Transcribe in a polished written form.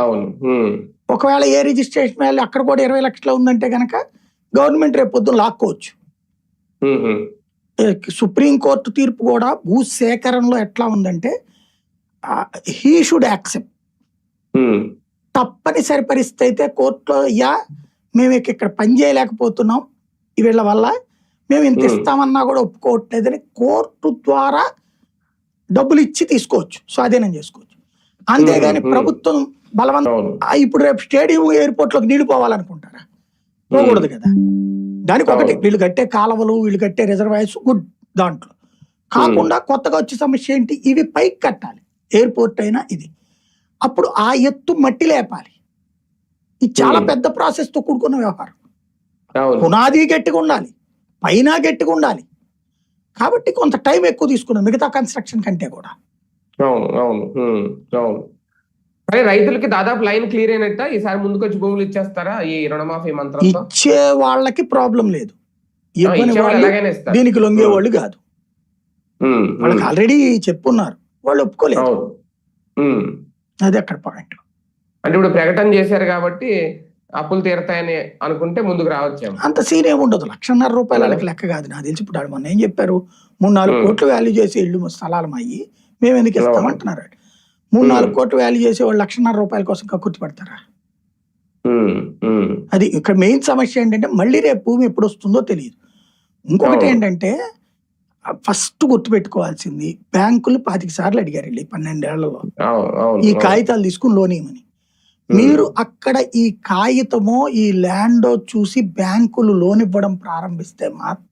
అవును. ఒకవేళ ఏ registration value అక్కడ కూడా 20 లక్షలు ఉందంటే కనుక గవర్నమెంట్ రేపు పొద్దున లాక్కోవచ్చు. సుప్రీంకోర్టు తీర్పు కూడా భూ సేకరణలో ఎట్లా ఉందంటే హీ షుడ్ యాక్సెప్ట్. తప్పనిసరి పరిస్థితి అయితే కోర్టులో మేము ఇక్కడ పని చేయలేకపోతున్నాం వీళ్ళ వల్ల, మేము ఇంత ఇస్తామన్నా కూడా ఒప్పుకోవట్లేదని కోర్టు ద్వారా డబ్బులు ఇచ్చి తీసుకోవచ్చు, స్వాధీనం చేసుకోవచ్చు. అంతేగాని ప్రభుత్వం బలవంతం ఇప్పుడు రేపు స్టేడియం ఎయిర్పోర్ట్ లోకి నీళ్లు పోవాలనుకుంటారా? పోకూడదు కదా. దానికి ఒకటి వీళ్ళు కట్టే కాలువలు, వీళ్ళు కట్టే రిజర్వాయర్స్ గుడ్, దాంట్లో కాకుండా కొత్తగా వచ్చే సమస్య ఏంటి, ఇవి పైకి కట్టాలి ఎయిర్పోర్ట్ అయినా ఇది. అప్పుడు ఆ ఎత్తు మట్టి లేపాలి. ఇది చాలా పెద్ద ప్రాసెస్ తో కూడుకున్న వ్యవహారం. పునాది గట్టిగా ఉండాలి, పైన గట్టిగా ఉండాలి. కాబట్టి కొంత టైం ఎక్కువ తీసుకున్నాం మిగతా కన్స్ట్రక్షన్ కంటే కూడా. సరే, రైతులకి దాదాపు లైన్ క్లియర్ అయినట్ట ఈసారి ముందుకు వచ్చి భూములు ఇచ్చేస్తారా ఈ రుణమాఫీ మంత్రం? ఇచ్చే వాళ్ళకి ప్రాబ్లం లేదు, ఇవ్వని వాళ్ళు దీనికి లొంగేవాళ్ళు కాదు. వాళ్ళకి ఆల్రెడీ చెప్పున్నారు, వాళ్ళు ఒప్పుకోలేదు. అది అక్కడ పాయింట్. అంటే ఇప్పుడు ప్రకటన చేశారు కాబట్టి అప్పులు తీరతాయని అనుకుంటే ముందుకు రావచ్చు. అంత సీన్ ఏమి ఉండదు. 1,50,000 రూపాయలు వాళ్ళకి లెక్క కాదు. నాకు తెలిసి ఇప్పుడు మొన్న ఏం చెప్పారు, 3-4 కోట్లు వాల్యూ చేసే ఇళ్ళు స్థలాలు అయ్యి మేము ఎందుకు ఇస్తామంటున్నారు. 3-4 కోట్లు వాల్యూ చేసే వాళ్ళు 1,50,000 రూపాయల కోసం కక్కుర్తి పడతారా? అది ఇక్కడ మెయిన్ సమస్య ఏంటంటే మళ్ళీ రేపు భూమి ఎప్పుడు వస్తుందో తెలియదు. ఇంకొకటి ఏంటంటే ఫస్ట్ గుర్తుపెట్టుకోవాల్సింది, బ్యాంకులు 25 సార్లు అడిగారు వెళ్ళి 12 ఏళ్లలో ఈ కాగితాలు తీసుకుని లోన్ ఇవ్వమని. మీరు అక్కడ ఈ కాగితమో ఈ ల్యాండో చూసి బ్యాంకులు లోన్ ఇవ్వడం ప్రారంభిస్తే మాత్రం